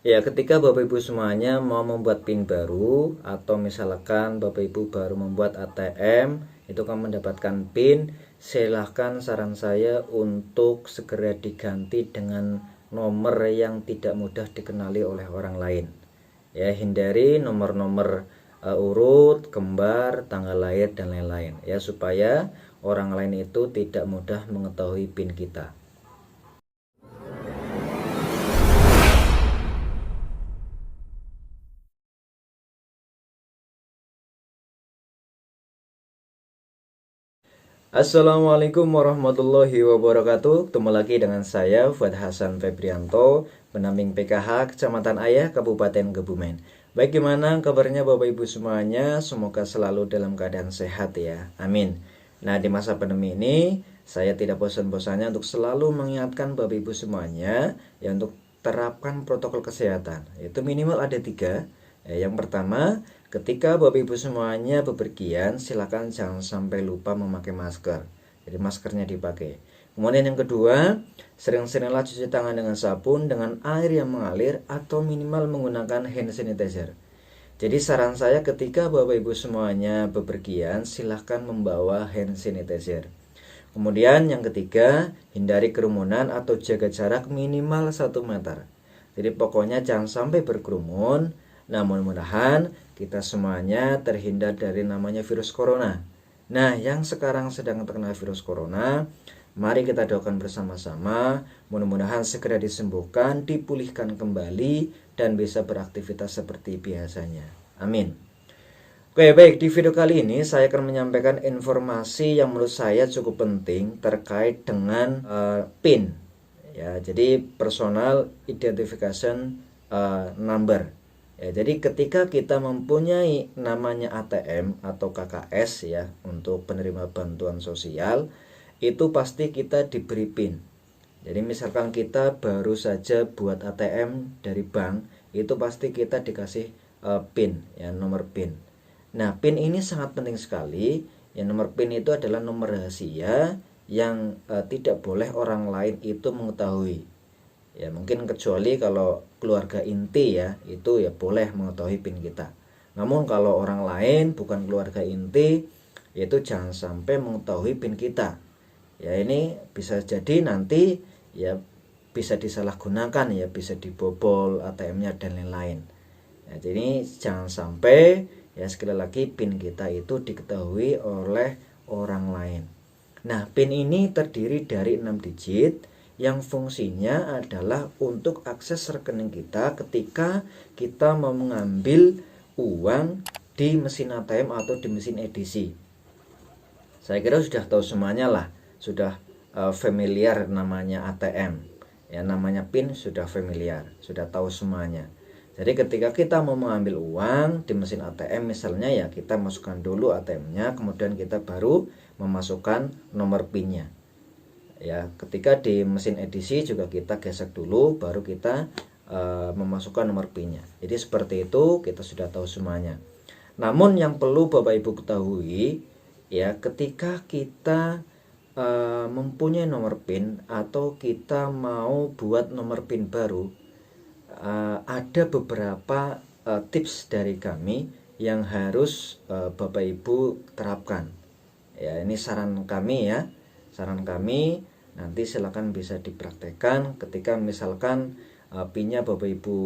Ya, ketika Bapak Ibu semuanya mau membuat PIN baru atau misalkan Bapak Ibu baru membuat ATM, itu kan mendapatkan PIN, silahkan saran saya untuk segera diganti dengan nomor yang tidak mudah dikenali oleh orang lain. Ya, hindari nomor-nomor urut, kembar, tanggal lahir dan lain-lain ya, supaya orang lain itu tidak mudah mengetahui PIN kita. Assalamualaikum warahmatullahi wabarakatuh. Ketemu lagi dengan saya Fuad Hasan Febrianto, pendamping PKH Kecamatan Ayah, Kabupaten Kebumen. Baik, gimana kabarnya Bapak Ibu semuanya? Semoga selalu dalam keadaan sehat ya. Amin. Nah, di masa pandemi ini saya tidak bosan-bosannya untuk selalu mengingatkan Bapak Ibu semuanya ya, untuk terapkan protokol kesehatan. Itu minimal ada 3. Yang pertama, ketika Bapak Ibu semuanya bepergian, silakan jangan sampai lupa memakai masker. Jadi maskernya dipakai. Kemudian yang kedua, sering-seringlah cuci tangan dengan sabun dengan air yang mengalir atau minimal menggunakan hand sanitizer. Jadi saran saya ketika Bapak Ibu semuanya bepergian, silahkan membawa hand sanitizer. Kemudian yang ketiga, hindari kerumunan atau jaga jarak minimal 1 meter. Jadi pokoknya jangan sampai berkerumun. Nah, mudah-mudahan kita semuanya terhindar dari namanya virus corona. Nah, yang sekarang sedang terkena virus corona, mari kita doakan bersama-sama, mudah-mudahan segera disembuhkan, dipulihkan kembali, dan bisa beraktivitas seperti biasanya. Amin. Oke, baik, di video kali ini saya akan menyampaikan informasi yang menurut saya cukup penting terkait dengan PIN. Ya, jadi Personal Identification Number. Ya, jadi ketika kita mempunyai namanya ATM atau KKS ya, untuk penerima bantuan sosial, itu pasti kita diberi PIN. Jadi misalkan kita baru saja buat ATM dari bank, itu pasti kita dikasih PIN ya, nomor PIN. Nah, PIN ini sangat penting sekali. Ya, nomor PIN itu adalah nomor rahasia yang tidak boleh orang lain itu mengetahui. Ya, mungkin kecuali kalau keluarga inti ya, itu ya boleh mengetahui PIN kita. Namun kalau orang lain bukan keluarga inti, itu jangan sampai mengetahui PIN kita. Ya, ini bisa jadi nanti ya bisa disalahgunakan ya, bisa dibobol ATM-nya dan lain-lain. Ya, jadi jangan sampai ya, sekali lagi PIN kita itu diketahui oleh orang lain. Nah, PIN ini terdiri dari 6 digit yang fungsinya adalah untuk akses rekening kita ketika kita mau mengambil uang di mesin ATM atau di mesin edisi. Saya kira sudah tahu semuanya lah, sudah familiar namanya ATM. Ya, namanya PIN sudah familiar, sudah tahu semuanya. Jadi ketika kita mau mengambil uang di mesin ATM misalnya ya, kita masukkan dulu ATM-nya, kemudian kita baru memasukkan nomor PIN-nya. Ya, ketika di mesin edisi juga kita gesek dulu baru kita memasukkan nomor PIN-nya. Jadi seperti itu, kita sudah tahu semuanya. Namun yang perlu Bapak Ibu ketahui ya, ketika kita mempunyai nomor PIN atau kita mau buat nomor PIN baru, ada beberapa tips dari kami yang harus Bapak Ibu terapkan. Ya, ini saran kami ya. Saran kami, nanti silakan bisa dipraktekkan ketika misalkan PIN-nya Bapak Ibu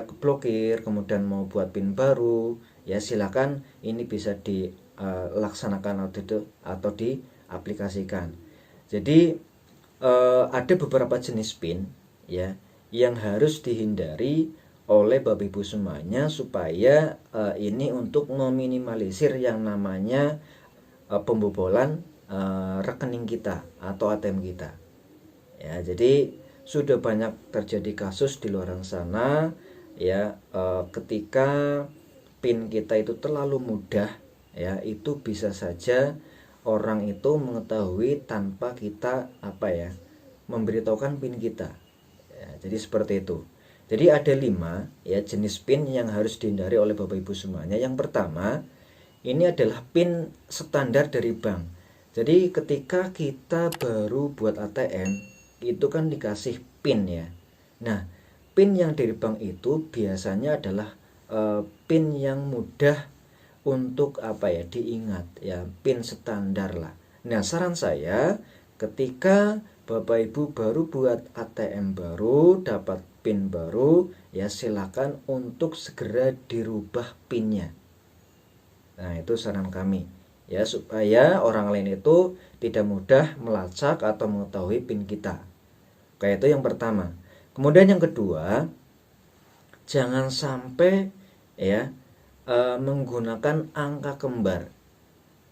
keblokir, kemudian mau buat PIN baru, ya silakan ini bisa dilaksanakan atau diaplikasikan. Jadi ada beberapa jenis PIN ya yang harus dihindari oleh Bapak Ibu semuanya supaya ini untuk meminimalisir yang namanya pembobolan rekening kita atau ATM kita. Ya, jadi sudah banyak terjadi kasus di luar sana ya, ketika PIN kita itu terlalu mudah ya, itu bisa saja orang itu mengetahui tanpa kita memberitahukan PIN kita. Ya, jadi seperti itu. Jadi ada 5 ya jenis PIN yang harus dihindari oleh Bapak Ibu semuanya. Yang pertama, ini adalah PIN standar dari bank. Jadi ketika kita baru buat ATM, itu kan dikasih PIN ya. Nah, PIN yang dari bank itu biasanya adalah PIN yang mudah untuk diingat, ya, PIN standar lah. Nah, saran saya ketika Bapak Ibu baru buat ATM baru, dapat PIN baru, ya silakan untuk segera dirubah PIN-nya. Nah, itu saran kami, ya, supaya orang lain itu tidak mudah melacak atau mengetahui PIN kita. Kayak itu yang pertama. Kemudian yang kedua, jangan sampai ya menggunakan angka kembar.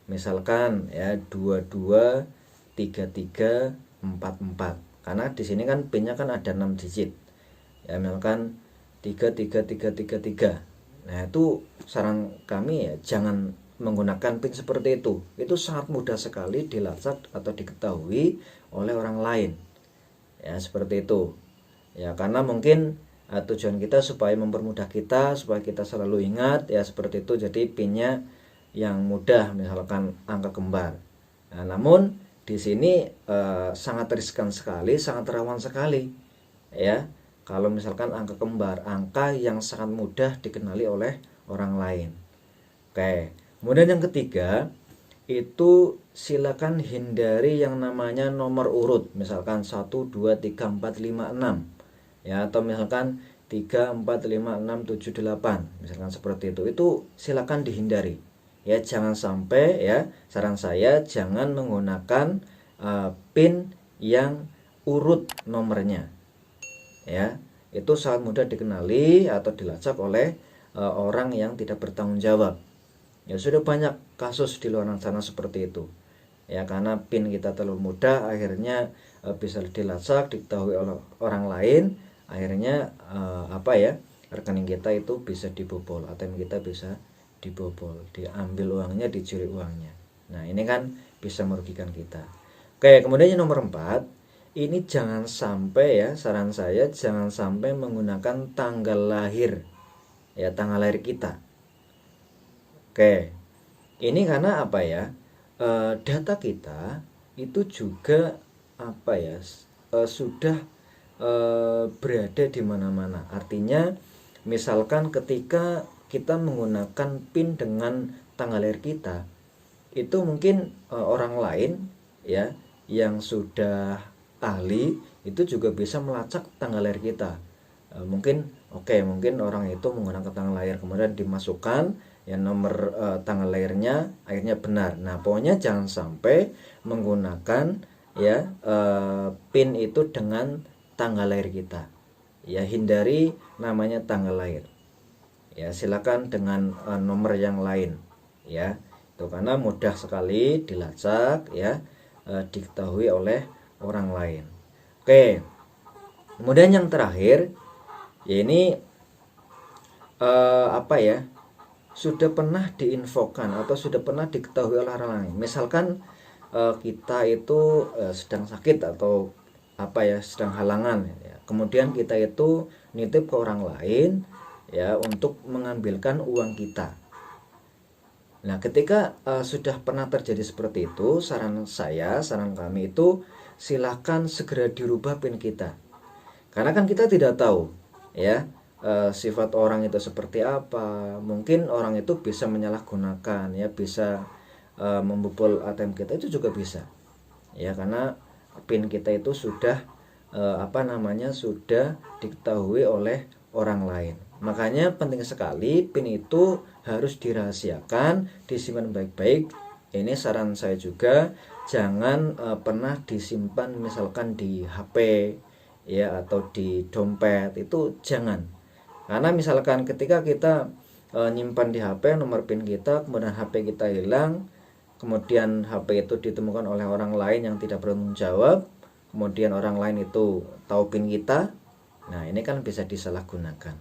Misalkan ya 223344. Karena di sini kan PIN-nya kan ada 6 digit. Ya, misalkan 33333. Nah, itu saran kami ya jangan menggunakan PIN seperti itu. Itu sangat mudah sekali dilacak atau diketahui oleh orang lain. Ya, seperti itu. Ya, karena mungkin tujuan kita supaya mempermudah kita, supaya kita selalu ingat, ya seperti itu. Jadi PIN-nya yang mudah, misalkan angka kembar. Nah, namun di sini sangat riskan sekali, sangat rawan sekali, ya. Kalau misalkan angka kembar, angka yang sangat mudah dikenali oleh orang lain. Oke. Kemudian yang ketiga, itu silakan hindari yang namanya nomor urut, misalkan 1 2 3 4 5 6, ya, atau misalkan 3 4 5 6 7 8, misalkan seperti itu silakan dihindari, ya. Jangan sampai, ya, saran saya jangan menggunakan PIN yang urut nomornya, ya. Itu sangat mudah dikenali atau dilacak oleh orang yang tidak bertanggung jawab. Ya, sudah banyak kasus di luar sana seperti itu, ya, karena PIN kita terlalu mudah, akhirnya bisa dilacak, diketahui oleh orang lain, akhirnya rekening kita itu bisa dibobol, ATM kita bisa dibobol, diambil uangnya, dicuri uangnya. Nah, ini kan bisa merugikan kita. Oke, kemudian yang nomor 4, ini jangan sampai, ya, saran saya jangan sampai menggunakan tanggal lahir, ya, tanggal lahir kita. Oke, ini karena data kita itu juga sudah berada di mana-mana. Artinya, misalkan ketika kita menggunakan PIN dengan tanggal lahir kita, itu mungkin orang lain, ya, yang sudah ahli itu juga bisa melacak tanggal lahir kita. Mungkin orang itu menggunakan tanggal lahir, kemudian dimasukkan ya nomor tanggal lahirnya, akhirnya benar. Nah, pokoknya jangan sampai menggunakan, ya, PIN itu dengan tanggal lahir kita. Ya, hindari namanya tanggal lahir. Ya, silakan dengan nomor yang lain, ya. Itu karena mudah sekali dilacak, ya, diketahui oleh orang lain. Oke. Kemudian yang terakhir, ya, ini sudah pernah diinfokan atau sudah pernah diketahui oleh orang lain. Misalkan kita itu sedang sakit atau sedang halangan, ya. Kemudian kita itu nitip ke orang lain, ya, untuk mengambilkan uang kita. Nah, ketika sudah pernah terjadi seperti itu, saran kami itu silakan segera dirubah PIN kita. Karena kan kita tidak tahu, ya, sifat orang itu seperti apa. Mungkin orang itu bisa menyalahgunakan, ya, bisa membobol ATM kita, itu juga bisa, ya, karena PIN kita itu sudah sudah diketahui oleh orang lain. Makanya penting sekali PIN itu harus dirahasiakan, disimpan baik-baik. Ini saran saya juga, jangan pernah disimpan misalkan di HP, ya, atau di dompet, itu jangan. Karena misalkan ketika kita nyimpan di HP nomor PIN kita, kemudian HP kita hilang, kemudian HP itu ditemukan oleh orang lain yang tidak bertanggung jawab, kemudian orang lain itu tahu PIN kita, nah ini kan bisa disalahgunakan,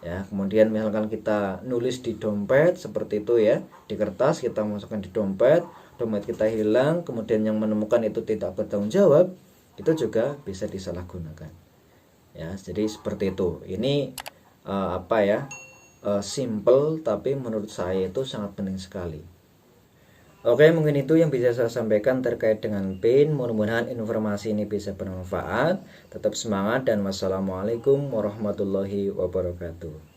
ya. Kemudian misalkan kita nulis di dompet seperti itu, ya, di kertas kita masukkan di dompet kita hilang, kemudian yang menemukan itu tidak bertanggung jawab, itu juga bisa disalahgunakan, ya. Jadi seperti itu. Ini simple, tapi menurut saya itu sangat penting sekali. Oke, mungkin itu yang bisa saya sampaikan terkait dengan PIN. Mudah-mudahan informasi ini bisa bermanfaat. Tetap semangat dan wassalamualaikum warahmatullahi wabarakatuh.